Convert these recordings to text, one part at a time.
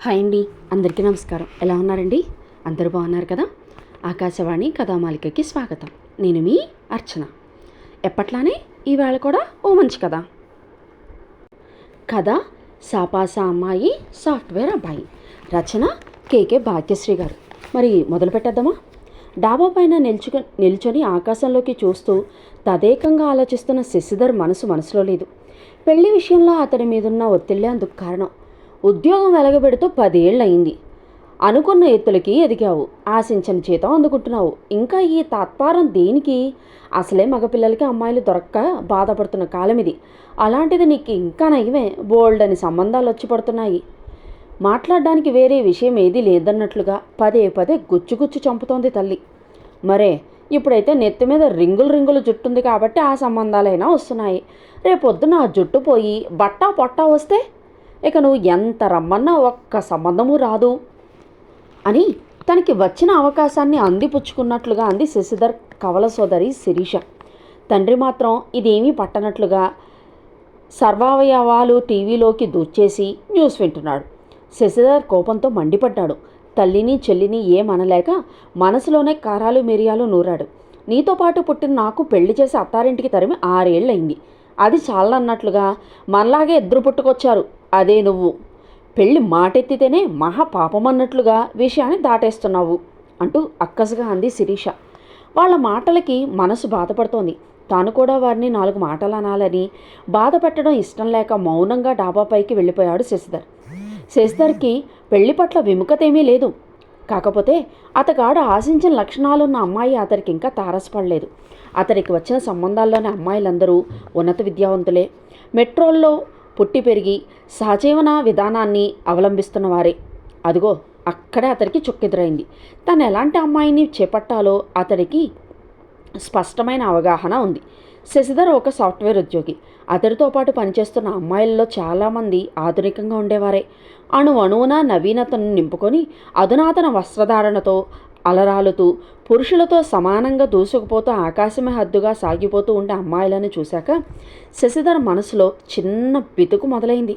Hi అండి, అందరికీ నమస్కారం. ఎలా ఉన్నారండి? అందరూ బాగున్నారు కదా? ఆకాశవాణి కథామాలికకి స్వాగతం. నేను మీ అర్చన. ఎప్పట్లానే ఈవేళ కూడా ఓ మంచి కథ. కథ సాపాసా అమ్మాయి సాఫ్ట్వేర్ అబ్బాయి. రచన కేకే భాగ్యశ్రీ గారు. మరి మొదలు పెట్టేద్దామా? డాబా పైన నిల్చొని ఆకాశంలోకి చూస్తూ తదేకంగా ఆలోచిస్తున్న శశిధర్ మనసులో లేదు. పెళ్లి విషయంలో అతడి మీదున్న ఒత్తిళ్లే అందుకు కారణం. ఉద్యోగం వెలగబెడుతూ 10 ఏళ్ళయింది. అనుకున్న ఎత్తులకి ఎదిగావు, ఆశించిన జీతం అందుకుంటున్నావు. ఇంకా ఈ తాత్పారం దేనికి? అసలే మగపిల్లలకి అమ్మాయిలు దొరక్క బాధపడుతున్న కాలం ఇది. అలాంటిది నీకు ఇంకా నయమే, బోల్డ్ అని సంబంధాలు వచ్చి పడుతున్నాయి. మాట్లాడడానికి వేరే విషయం ఏదీ లేదన్నట్లుగా పదే గుచ్చుగుచ్చు చంపుతోంది తల్లి. మరే ఇప్పుడైతే నెత్తి మీద రింగులు జుట్టుంది కాబట్టి ఆ సంబంధాలైనా వస్తున్నాయి. రేపొద్దున ఆ జుట్టు పోయి బట్టా పొట్టా వస్తే ఇక నువ్వు ఎంత రమ్మన్నా ఒక్క సంబంధము రాదు అని తనకి వచ్చిన అవకాశాన్ని అందిపుచ్చుకున్నట్లుగా అంది శశిధర్ కవల సోదరి శిరీష. తండ్రి మాత్రం ఇదేమీ పట్టనట్లుగా సర్వావయవాలు టీవీలోకి దూర్చేసి న్యూస్ వింటున్నాడు. శశిధర్ కోపంతో మండిపడ్డాడు. తల్లిని చెల్లిని ఏమనలేక మనసులోనే కారాలు మిరియాలు నూరాడు. నీతో పాటు పుట్టిన నాకు పెళ్లి చేసి అత్తారింటికి తరిమి 6 ఏళ్ళయింది. అది చాలన్నట్లుగా మనలాగే ఇద్దరు పుట్టుకొచ్చారు. అదే నువ్వు పెళ్ళి మాటెత్తితేనే మహాపాపమన్నట్లుగా విషయాన్ని దాటేస్తున్నావు అంటూ అక్కసుగా అంది శిరీష. వాళ్ళ మాటలకి మనసు బాధపడుతోంది. తాను కూడా వారిని 4 మాటలు అనాలని బాధ పెట్టడం ఇష్టం లేక మౌనంగా డాబాపైకి వెళ్ళిపోయాడు శశిధర్. శశిధర్కి పెళ్లి పట్ల విముఖతేమీ లేదు. కాకపోతే అతగాడు ఆశించిన లక్షణాలున్న అమ్మాయి అతనికి ఇంకా తారసపడలేదు. అతడికి వచ్చిన సంబంధాల్లోని అమ్మాయిలందరూ ఉన్నత విద్యావంతులే, మెట్రోల్లో పుట్టి పెరిగి సహజీవన విధానాన్ని అవలంబిస్తున్నవారే. అదిగో అక్కడే అతడికి చుక్కెదురైంది. తను ఎలాంటి అమ్మాయిని చేపట్టాలో అతడికి స్పష్టమైన అవగాహన ఉంది. శశిధర్ ఒక సాఫ్ట్వేర్ ఉద్యోగి. అతడితో పాటు పనిచేస్తున్న అమ్మాయిల్లో చాలామంది ఆధునికంగా ఉండేవారే. అణువున నవీనతను నింపుకొని అధునాతన వస్త్రధారణతో అలరాలుతూ పురుషులతో సమానంగా దూసుకుపోతూ ఆకాశమే హద్దుగా సాగిపోతూ ఉండే అమ్మాయిలను చూశాక శశిధర్ మనసులో చిన్న బితుకు మొదలైంది.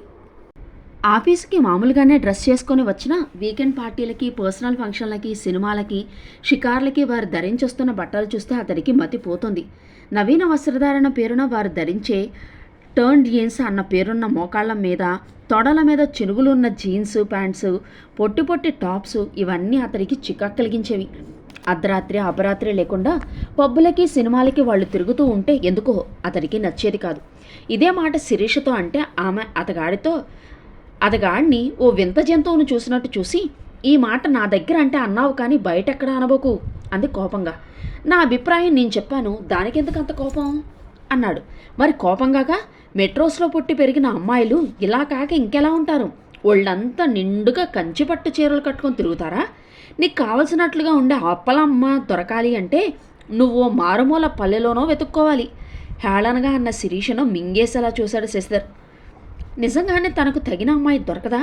ఆఫీస్కి మామూలుగానే డ్రెస్ చేసుకొని వచ్చిన వీకెండ్ పార్టీలకి, పర్సనల్ ఫంక్షన్లకి, సినిమాలకి, షికార్లకి వారు ధరించొస్తున్న బట్టలు చూస్తే అతడికి మతిపోతుంది. నవీన వస్త్రధారణ పేరున వారు ధరించే టర్న్ జీన్స్ అన్న పేరున్న మోకాళ్ళ మీద, తొడల మీద చినుగులున్న జీన్స్ ప్యాంట్స్, పొట్టి టాప్స్ ఇవన్నీ అతడికి చికాకు కలిగించేవి. అర్ధరాత్రి అపరాత్రి లేకుండా పబ్బులకి సినిమాలకి వాళ్ళు తిరుగుతూ ఉంటే ఎందుకో అతడికి నచ్చేది కాదు. ఇదే మాట శిరీషతో అంటే ఆమె అతగాడిని ఓ వింత జంతువును చూసినట్టు చూసి, ఈ మాట నా దగ్గర అంటే అన్నావు కానీ బయటెక్కడ అనబోకు అంది కోపంగా. నా అభిప్రాయం నేను చెప్పాను, దానికెందుకు అంత కోపం అన్నాడు. మరి కోపంగాక మెట్రోస్లో పుట్టి పెరిగిన అమ్మాయిలు ఇలా కాక ఇంకెలా ఉంటారు? ఒళ్ళంతా నిండుగా కంచిపట్టు చీరలు కట్టుకొని తిరుగుతారా? నీకు కావలసినట్లుగా ఉండే అప్పలమ్మ దొరకాలి అంటే నువ్వు మారుమూల పల్లెలోనో వెతుక్కోవాలి హేళనగా అన్న శిరీషను మింగేసేలా చూశాడు శశిధర్. నిజంగానే తనకు తగిన అమ్మాయి దొరకదా?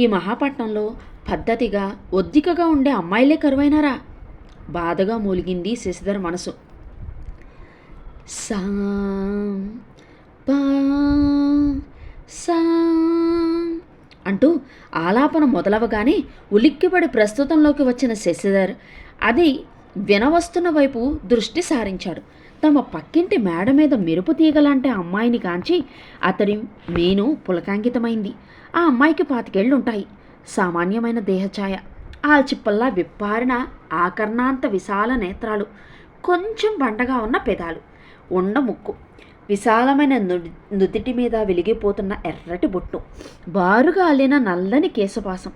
ఈ మహాపట్నంలో పద్ధతిగా ఒద్దికగా ఉండే అమ్మాయిలే కరువైనారా? బాధగా మూలిగింది శశిధర్ మనసు. సా పా సా అంటూ ఆలాపన మొదలవగానే ఉలిక్కిపడి ప్రస్తుతంలోకి వచ్చిన శశిధర్ అది వినవస్తున్న వైపు దృష్టి సారించాడు. తమ పక్కింటి మేడ మీద మెరుపు తీగలాంటి అమ్మాయిని కాంచి అతడి మేను పులకాంకితమైంది. ఆ అమ్మాయికి 25 ఏళ్లుంటాయి. సామాన్యమైన దేహఛాయ, ఆల్చిప్పల్లా విప్పారిన ఆకర్ణాంత విశాల నేత్రాలు, కొంచెం బండగా ఉన్న పెదాలు, ఉండ ముక్కు, విశాలమైన నుదిటి మీద వెలిగిపోతున్న ఎర్రటి బొట్టు, బారుగా అల్లిన నల్లని కేశపాసం.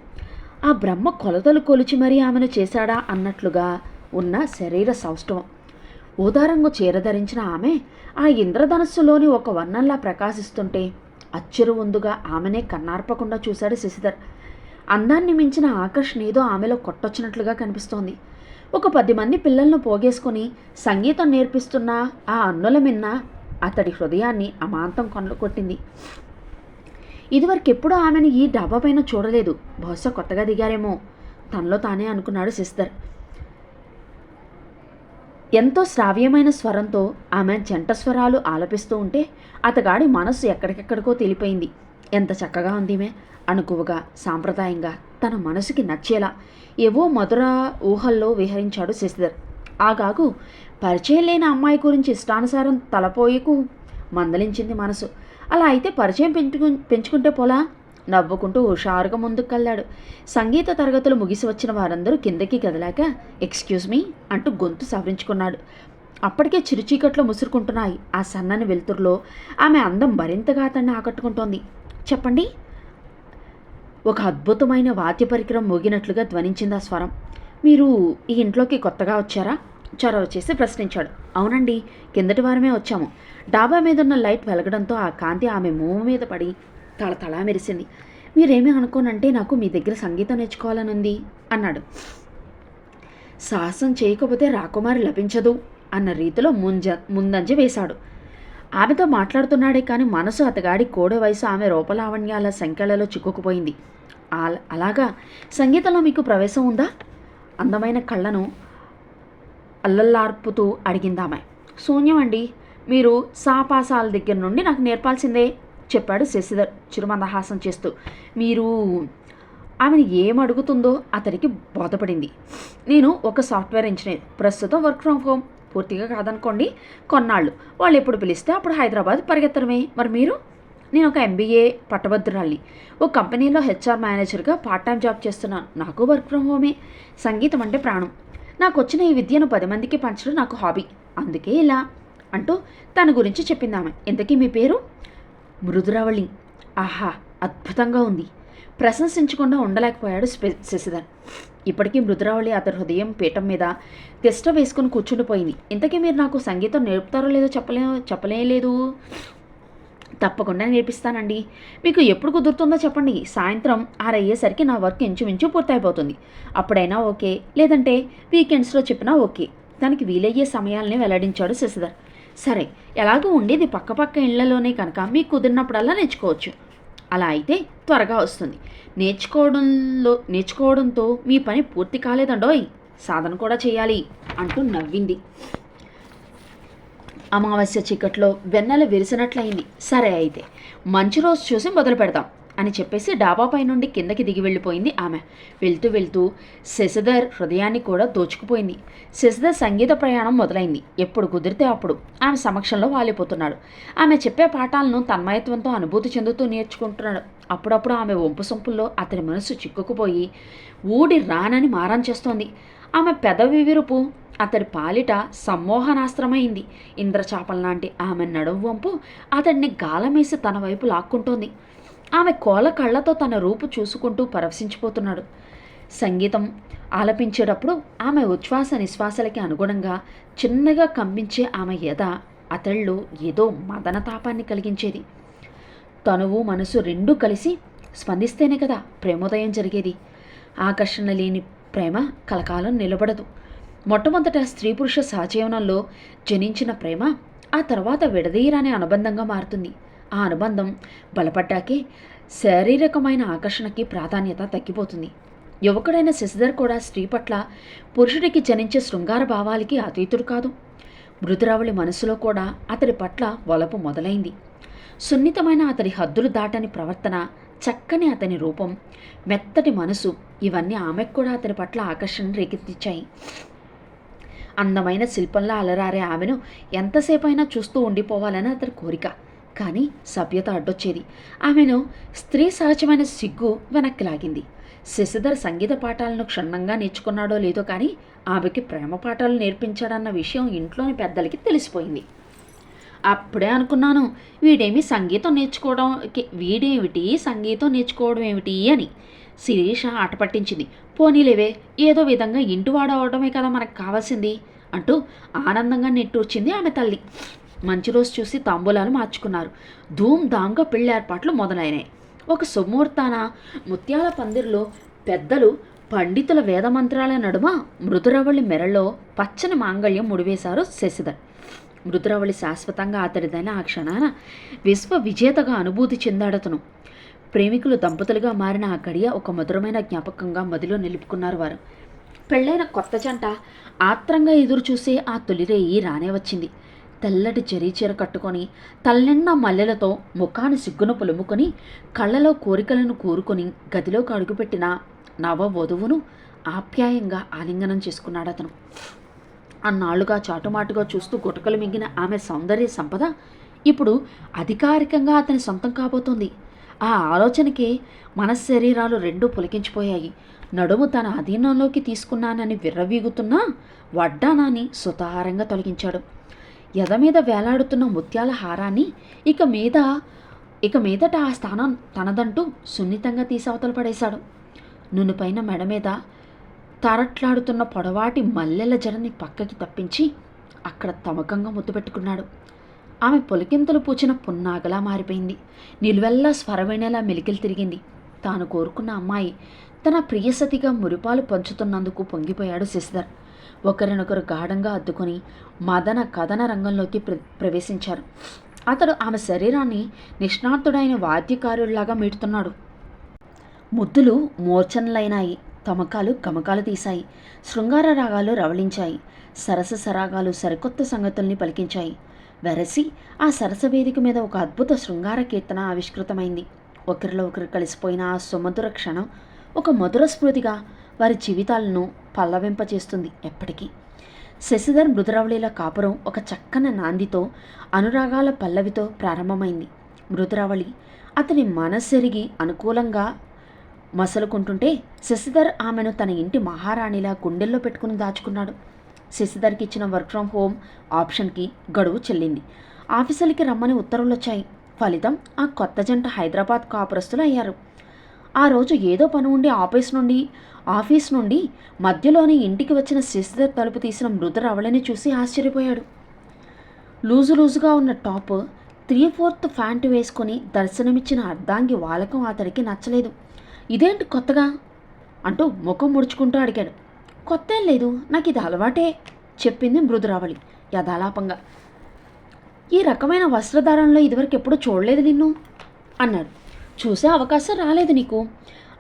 ఆ బ్రహ్మ కొలతలు కొలిచి మరీ ఆమెను చేశాడా అన్నట్లుగా ఉన్న శరీర సౌష్ఠవం. ఊదారంగు చీర ధరించిన ఆమె ఆ ఇంద్రధనస్సులోని ఒక వర్ణంలా ప్రకాశిస్తుంటే అచ్చెరు వందుగా ఆమెనే కన్నార్పకుండా చూశాడు శశిధర్. అందాన్ని మించిన ఆకర్షణ ఏదో ఆమెలో కొట్టొచ్చినట్లుగా కనిపిస్తోంది. ఒక 10 మంది పిల్లలను పోగేసుకుని సంగీతం నేర్పిస్తున్న ఆ అన్నుల మిన్న అతడి హృదయాన్ని అమాంతం కొట్టింది. ఇదివరకెప్పుడూ ఆమెను ఈ డాబా పైన చూడలేదు. బహుశా కొత్తగా దిగారేమో తనలో తానే అనుకున్నాడు శశిధర్. ఎంతో శ్రావ్యమైన స్వరంతో ఆమె జంట స్వరాలు ఆలపిస్తూ ఉంటే అతగాడి మనస్సు ఎక్కడికెక్కడికో తెలిపోయింది. ఎంత చక్కగా ఉందిమే, అణుకువగా, సాంప్రదాయంగా, తన మనసుకి నచ్చేలా ఏవో మధుర ఊహల్లో విహరించాడు శశిధర్. ఆగాగు, పరిచయం లేని అమ్మాయి గురించి ఇష్టానుసారం తలపోయకు మందలించింది మనసు. అలా అయితే పరిచయం పెంచుకుంటే పోలా? నవ్వుకుంటూ హుషారుగా ముందుకు కళ్ళాడు. సంగీత తరగతులు ముగిసి వచ్చిన వారందరూ కిందకి కదిలాక ఎక్స్క్యూజ్ మీ అంటూ గొంతు సవరించుకున్నాడు. అప్పటికే చిరుచీకట్లో ముసురుకుంటున్నాయి ఆ సన్నని వెలుతురులో ఆమె అందం మరింతగా అతన్ని ఆకట్టుకుంటోంది. చెప్పండి. ఒక అద్భుతమైన వాద్య పరికరం మోగినట్లుగా ధ్వనించింది ఆ స్వరం. మీరు ఈ ఇంట్లోకి కొత్తగా వచ్చారా? చొరవ చేసి ప్రశ్నించాడు. అవునండి, కిందటి వారమే వచ్చాము. డాబా మీద ఉన్న లైట్ వెలగడంతో ఆ కాంతి ఆమె మోము మీద పడి తళతళా మెరిసింది. మీరేమీ అనుకోనంటే నాకు మీ దగ్గర సంగీతం నేర్చుకోవాలనుంది అన్నాడు. సాహసం చేయకపోతే రాకుమారి లభించదు అన్న రీతిలో ముందంజ వేశాడు. ఆమెతో మాట్లాడుతున్నాడే కానీ మనసు అతగాడి కోడె వయసు ఆమె రూపలావణ్యాల సంఖ్యలలో చిక్కుకుపోయింది. అలాగా, సంగీతంలో మీకు ప్రవేశం ఉందా? అందమైన కళ్ళను అల్లల్లార్పుతూ అడిగిందామె. శూన్యం అండి. మీరు సాపాసాల దగ్గర నుండి నాకు నేర్పాల్సిందే చెప్పాడు శశిధర్ చిరుమందహాసం చేస్తూ. మీరు ఆమెను ఏమడుగుతుందో అతడికి బోధపడింది. నేను ఒక సాఫ్ట్వేర్ ఇంజనీర్, ప్రస్తుతం వర్క్ ఫ్రమ్ హోమ్. పూర్తిగా కాదనుకోండి, కొన్నాళ్ళు వాళ్ళు ఎప్పుడు పిలిస్తే అప్పుడు హైదరాబాద్ పరిగెత్తడమే. మరి మీరు? నేను ఒక MBA పట్టభద్రురాల్ని, ఓ కంపెనీలో HR మేనేజర్గా పార్ట్ టైం జాబ్ చేస్తున్నాను. నాకు వర్క్ ఫ్రమ్ హోమే. సంగీతం అంటే ప్రాణం. నాకు వచ్చిన ఈ విద్యను 10 మందికి పంచడం నాకు హాబీ. అందుకే ఇలా అంటూ తన గురించి చెప్పిందామె. ఇంతకీ మీ పేరు? మృదురవళి. ఆహా, అద్భుతంగా ఉంది. ప్రశంసించకుండా ఉండలేకపోయాడు శశిధర్. ఇప్పటికీ మృదురవళి అతని హృదయం పీఠం మీద తిష్ట వేసుకుని కూర్చుండిపోయింది. ఇంతకీ మీరు నాకు సంగీతం నేర్పుతారో లేదో చెప్పలేదు. తప్పకుండా నేర్పిస్తానండి. మీకు ఎప్పుడు కుదురుతుందో చెప్పండి. సాయంత్రం 6 అయ్యేసరికి నా వర్క్ ఇంచుమించు పూర్తయిపోతుంది. అప్పుడైనా ఓకే, లేదంటే వీకెండ్స్లో చెప్పినా ఓకే. దానికి వీలయ్యే సమయాల్ని వెల్లడించాడు శశిధర్. సరే, ఎలాగో ఉండేది పక్కపక్క ఇళ్లలోనే కనుక మీకు కుదిరినప్పుడల్లా నేర్చుకోవచ్చు. అలా అయితే త్వరగా వస్తుంది. నేర్చుకోవడంతో మీ పని పూర్తి కాలేదండోయ్, సాధన కూడా చేయాలి అంటూ నవ్వింది. అమావాస్య చీకట్లో వెన్నెల విరిసినట్లయింది. సరే అయితే మంచి రోజు చూసి మొదలు పెడదాం అని చెప్పేసి డాబాపై నుండి కిందకి దిగి వెళ్ళిపోయింది ఆమె. వెళ్తూ వెళ్తూ శశిధర్ హృదయాన్ని కూడా దోచుకుపోయింది. శశిధర్ సంగీత ప్రయాణం మొదలైంది. ఎప్పుడు కుదిరితే అప్పుడు ఆమె సమక్షంలో వాలిపోతున్నాడు. ఆమె చెప్పే పాఠాలను తన్మయత్వంతో అనుభూతి చెందుతూ నేర్చుకుంటున్నాడు. అప్పుడప్పుడు ఆమె వంపు సొంపుల్లో అతని మనసు చిక్కుకుపోయి ఊడి రానని మారం చేస్తోంది. ఆమె పెదవి విరుపు అతడి పాలిట సమ్మోహనాస్త్రమైంది. ఇంద్రచాపల్లాంటి ఆమె నడుము వంపు అతడిని గాలమేసి తన వైపు లాక్కుంటోంది. ఆమె కోల కళ్ళతో తన రూపు చూసుకుంటూ పరవశించిపోతున్నాడు. సంగీతం ఆలపించేటప్పుడు ఆమె ఉచ్ఛ్వాస నిశ్వాసలకి అనుగుణంగా చిన్నగా కంపించే ఆమె ఎద అతళ్ళు ఏదో మదనతాపాన్ని కలిగించేది. తనువు మనసు రెండూ కలిసి స్పందిస్తేనే కదా ప్రేమోదయం జరిగేది. ఆకర్షణ లేని ప్రేమ కలకాలం నిలబడదు. మొట్టమొదట స్త్రీ పురుష సహజీవనంలో జనించిన ప్రేమ ఆ తర్వాత విడదీయరాని అనుబంధంగా మారుతుంది. ఆ అనుబంధం బలపడ్డాకే శారీరకమైన ఆకర్షణకి ప్రాధాన్యత తగ్గిపోతుంది. యువకుడైన శశిధర్ కూడా స్త్రీ పట్ల పురుషుడికి జనించే శృంగార భావాలకి అతీతుడు కాదు. మృదురవళి మనసులో కూడా అతడి పట్ల వలపు మొదలైంది. సున్నితమైన అతడి హద్దులు దాటని ప్రవర్తన, చక్కని అతని రూపం, మెత్తటి మనసు ఇవన్నీ ఆమెకు కూడా అతని పట్ల ఆకర్షణ రేకెత్తించాయి. అందమైన శిల్పంలా అలరారే ఆమెను ఎంతసేపైనా చూస్తూ ఉండిపోవాలని అతని కోరిక. కానీ సభ్యత అడ్డొచ్చేది. ఆమెను స్త్రీ సహజమైన సిగ్గు వెనక్కి లాగింది. శశిధర్ సంగీత పాఠాలను క్షుణ్ణంగా నేర్చుకున్నాడో లేదో కానీ ఆమెకి ప్రేమ పాఠాలు నేర్పించాడన్న విషయం ఇంట్లోని పెద్దలకి తెలిసిపోయింది. అప్పుడే అనుకున్నాను, వీడేమిటి సంగీతం నేర్చుకోవడం ఏమిటి అని. శిరీష ఆట పట్టించింది. పోనీలేవే, ఏదో విధంగా ఇంటివాడు అవడమే కదా మనకు కావాల్సింది అంటూ ఆనందంగా నిట్టూర్చింది ఆమె తల్లి. మంచి రోజు చూసి తాంబూలాలు మార్చుకున్నారు. ధూమ్ధాంగా పెళ్లి ఏర్పాట్లు మొదలైనాయి. ఒక శుభముహూర్తాన ముత్యాల పందిరిలో పెద్దలు పండితుల వేదమంత్రాల నడుమ మృదురవళి మెరలో పచ్చని మాంగళ్యం ముడివేశారు శశిధర్. మృదురవళి శాశ్వతంగా అతడిదైన ఆ క్షణాన విశ్వ విజేతగా అనుభూతి చెందాడతను. ప్రేమికులు దంపతులుగా మారిన ఆ గడియ ఒక మధురమైన జ్ఞాపకంగా మదిలో నిలుపుకున్నారు వారు. పెళ్ళైన కొత్త జంట ఆత్రంగా ఎదురు చూసే ఆ తొలిరేయి రానే వచ్చింది. తెల్లటి చెరీచీర కట్టుకొని తల్లిండా మల్లెలతో ముఖాన్ని సిగ్గును పులుముకొని కళ్ళలో కోరికలను కూరుకొని గదిలోకి అడుగుపెట్టిన నవ వధువును ఆప్యాయంగా ఆలింగనం చేసుకున్నాడు అతను. అన్నాళ్లుగా చాటుమాటుగా చూస్తూ గుటకలు మింగిన ఆమె సౌందర్య సంపద ఇప్పుడు అధికారికంగా అతని సొంతం కాబోతోంది. ఆ ఆలోచనకే మనశ్శరీరాలు రెండూ పులకించిపోయాయి. నడుము తన అధీనంలోకి తీసుకున్నానని విర్రవీగుతున్నా వడ్డానాన్ని సుతారంగా తొలగించాడు. ఎద మీద వేలాడుతున్న ముత్యాల హారాన్ని ఇక మీదట ఆ స్థానం తనదంటూ సున్నితంగా తీసవతలు పడేశాడు. నునుపైన మెడ మీద తారట్లాడుతున్న పొడవాటి మల్లెల జడని పక్కకి తప్పించి అక్కడ తమకంగా ముద్దు పెట్టుకున్నాడు. ఆమె పొలికింతలు పూచిన పున్నాగలా మారిపోయింది. నిలువెల్లా స్వరవేణేలా మెలికలు తిరిగింది. తాను కోరుకున్న అమ్మాయి తన ప్రియసతిగా మురిపాలు పంచుతున్నందుకు పొంగిపోయాడు శశిధర్. ఒకరినొకరు గాఢంగా అద్దుకొని మదన కథన రంగంలోకి ప్రవేశించారు. అతడు ఆమె శరీరాన్ని నిష్ణాతుడైన వాద్యకారుల్లాగా మీటుతున్నాడు. ముద్దులు మూర్ఛనలైనాయి. తమకాలు గమకాలు తీశాయి. శృంగార రాగాలు రవళించాయి. సరస సరాగాలు సరికొత్త సంగతుల్ని పలికించాయి. వెరసి ఆ సరస వేదిక మీద ఒక అద్భుత శృంగార కీర్తన ఆవిష్కృతమైంది. ఒకరిలో ఒకరు కలిసిపోయిన ఆ సుమధుర క్షణం ఒక మధుర స్మృతిగా వారి జీవితాలను పల్లవింపచేస్తుంది ఎప్పటికీ. శశిధర్ మృదురవళిల కాపురం ఒక చక్కని నాందితో అనురాగాల పల్లవితో ప్రారంభమైంది. మృదురవళి అతని మనస్సెరిగి అనుకూలంగా మసలుకుంటుంటే శశిధర్ ఆమెను తన ఇంటి మహారాణిలా గుండెల్లో పెట్టుకుని దాచుకున్నాడు. శశిధర్కి ఇచ్చిన వర్క్ ఫ్రమ్ హోమ్ ఆప్షన్కి గడువు చెల్లింది. ఆఫీసులకి రమ్మని ఉత్తర్వులు వచ్చాయి. ఫలితం ఆ కొత్త జంట హైదరాబాద్ కాపురస్తులు అయ్యారు. ఆ రోజు ఏదో పని ఉండి ఆఫీస్ నుండి మధ్యలోనే ఇంటికి వచ్చిన శశిధర్ తలుపు తీసిన మృదురవళిని చూసి ఆశ్చర్యపోయాడు. లూజుగా ఉన్న టాప్ 3/4 ప్యాంటు వేసుకొని దర్శనమిచ్చిన అర్ధాంగి వాలకం అతడికి నచ్చలేదు. ఇదేంటి కొత్తగా అంటూ ముఖం ముడుచుకుంటూ అడిగాడు. కొత్తేం లేదు, నాకు ఇది అలవాటే చెప్పింది మృదురవళి యథాలాపంగా. ఈ రకమైన వస్త్రధారణలో ఇదివరకు ఎప్పుడూ చూడలేదు నిన్ను అన్నాడు. చూసే అవకాశం రాలేదు నీకు.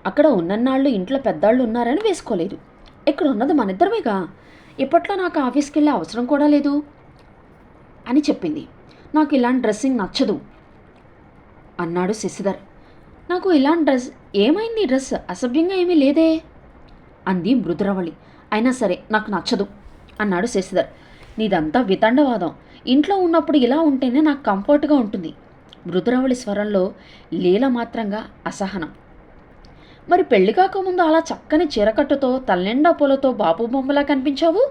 అక్కడ ఉన్నన్నాళ్ళు ఇంట్లో పెద్దాళ్ళు ఉన్నారని వేసుకోలేదు. ఇక్కడ ఉన్నది మనిద్దరమేగా. ఇప్పట్లో నాకు ఆఫీస్కి వెళ్ళే అవసరం కూడా లేదు అని చెప్పింది. నాకు ఇలాంటి డ్రెస్సింగ్ నచ్చదు అన్నాడు శశిధర్. నాకు ఇలాంటి డ్రెస్ ఏమైంది? డ్రెస్ అసభ్యంగా ఏమీ లేదే అంది మృదురవళి. అయినా సరే నాకు నచ్చదు అన్నాడు శశిధర్. నీదంతా వితండవాదం. ఇంట్లో ఉన్నప్పుడు ఇలా ఉంటేనే నాకు కంఫర్ట్గా ఉంటుంది. మృదురవళి స్వరంలో లీల మాత్రంగా అసహనం. మరి పెళ్లి కాకముందు అలా చక్కని చీరకట్టుతో తల్లిండా పూలతో బాబు బొమ్మలా కనిపించావు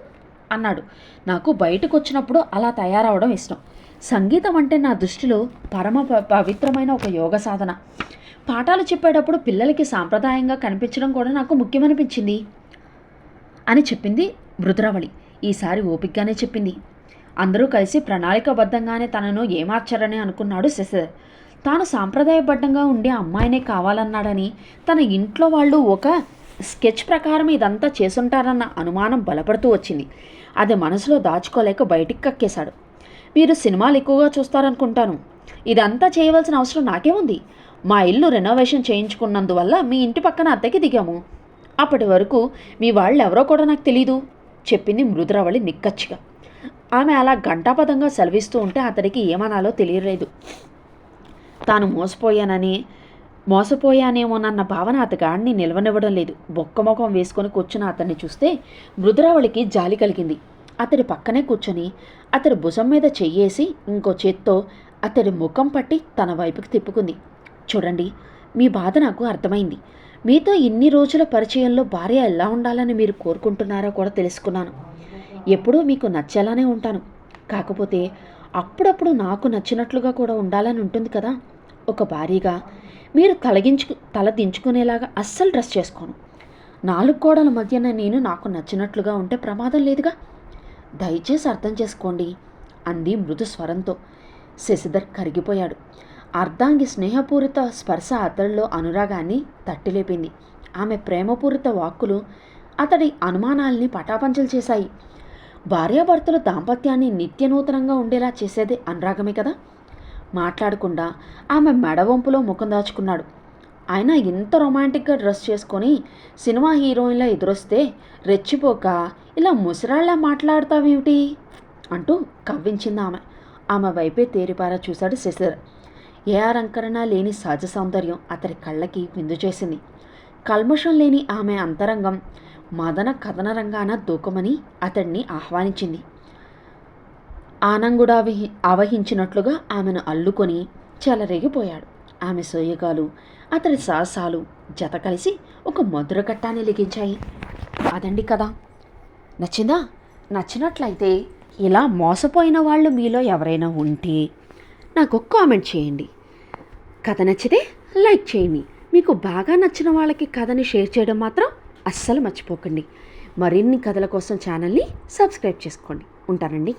అన్నాడు. నాకు బయటకు వచ్చినప్పుడు అలా తయారవడం ఇష్టం. సంగీతం అంటే నా దృష్టిలో పరమ పవిత్రమైన ఒక యోగ సాధన. పాఠాలు చెప్పేటప్పుడు పిల్లలకి సాంప్రదాయంగా కనిపించడం కూడా నాకు ముఖ్యమనిపించింది అని చెప్పింది మృదురవళి. ఈసారి ఓపికగానే చెప్పింది. అందరూ కలిసి ప్రణాళికాబద్ధంగానే తనను ఏమార్చారని అనుకున్నాడు శశిధర్. తాను సాంప్రదాయబద్ధంగా ఉండే అమ్మాయినే కావాలన్నాడని, తన ఇంట్లో వాళ్ళు ఒక స్కెచ్ ప్రకారం ఇదంతా చేసుంటారన్న అనుమానం బలపడుతూ వచ్చింది. అది మనసులో దాచుకోలేక బయటికి కక్కేశాడు. మీరు సినిమాలు ఎక్కువగా చూస్తారనుకుంటాను. ఇదంతా చేయవలసిన అవసరం నాకేముంది? మా ఇల్లు రెనోవేషన్ చేయించుకున్నందువల్ల మీ ఇంటి పక్కన అద్దెకి దిగాము. అప్పటి వరకు మీ వాళ్ళు ఎవరో కూడా నాకు తెలీదు చెప్పింది మృదురవళి నిక్కచ్చిగా. ఆమె అలా గంటాపదంగా సెలవిస్తూ ఉంటే అతడికి ఏమనాలో తెలియలేదు. తాను మోసపోయానేమోనన్న భావన అతగాడిని నిలవనివ్వడం లేదు. బొక్కమొఖం వేసుకొని కూర్చున్న అతన్ని చూస్తే మృదురవళికి జాలి కలిగింది. అతడి పక్కనే కూర్చొని అతడి భుజం మీద చెయ్యేసి ఇంకో చేత్తో అతడి ముఖం పట్టి తన వైపుకి తిప్పుకుంది. చూడండి, మీ బాధ నాకు అర్థమైంది. మీతో ఇన్ని రోజుల పరిచయంలో భార్య ఎలా ఉండాలని మీరు కోరుకుంటున్నారో కూడా తెలుసుకున్నాను. ఎప్పుడూ మీకు నచ్చేలానే ఉంటాను. కాకపోతే అప్పుడప్పుడు నాకు నచ్చినట్లుగా కూడా ఉండాలని ఉంటుంది కదా. ఒక భార్యగా మీరు తల దించుకునేలాగా అస్సలు డ్రెస్ చేసుకోను. 4 గోడల మధ్యన నేను నాకు నచ్చినట్లుగా ఉంటే ప్రమాదం లేదుగా. దయచేసి అర్థం చేసుకోండి అంది మృదు స్వరంతో. శశిధర్ కరిగిపోయాడు. అర్ధాంగి స్నేహపూరిత స్పర్శ అతడిలో అనురాగాన్ని తట్టిలేపింది. ఆమె ప్రేమపూరిత వాక్కులు అతడి అనుమానాల్ని పటాపంచలు చేశాయి. భార్యాభర్తలు దాంపత్యాన్ని నిత్యనూతనంగా ఉండేలా చేసేది అనురాగమే కదా. మాట్లాడకుండా ఆమె మెడవంపులో ముఖం దాచుకున్నాడు. ఆయన ఇంత రొమాంటిక్గా డ్రెస్ చేసుకొని సినిమా హీరోయిన్లా ఎదురొస్తే రెచ్చిపోక ఇలా ముసిరాళ్లా మాట్లాడతావేమిటి అంటూ కవ్వించింది ఆమె. ఆమె వైపే తేరిపారా చూశాడు శశిధర్. ఏ అలంకరణ లేని సహజ సౌందర్యం అతడి కళ్ళకి విందు చేసింది. కల్మషం లేని ఆమె అంతరంగం మదన కథన రంగాన దూకమని అతడిని ఆహ్వానించింది. ఆనంగుడా ఆవహించినట్లుగా ఆమెను అల్లుకొని చెలరేగిపోయాడు. ఆమె సోయగాలు, అతడి సాహసాలు జత కలిసి ఒక మధుర ఘట్టాన్ని లిఖించాయి. అదండి కదా. నచ్చిందా? నచ్చినట్లయితే ఇలా మోసపోయిన వాళ్ళు మీలో ఎవరైనా ఉంటే నాకు కామెంట్ చేయండి. కథ నచ్చితే లైక్ చేయండి. మీకు బాగా నచ్చిన వాళ్ళకి కథని షేర్ చేయడం మాత్రం అస్సలు మర్చిపోకండి. మరిన్ని కథల కోసం ఛానల్ని సబ్స్క్రైబ్ చేసుకోండి. ఉంటానండి.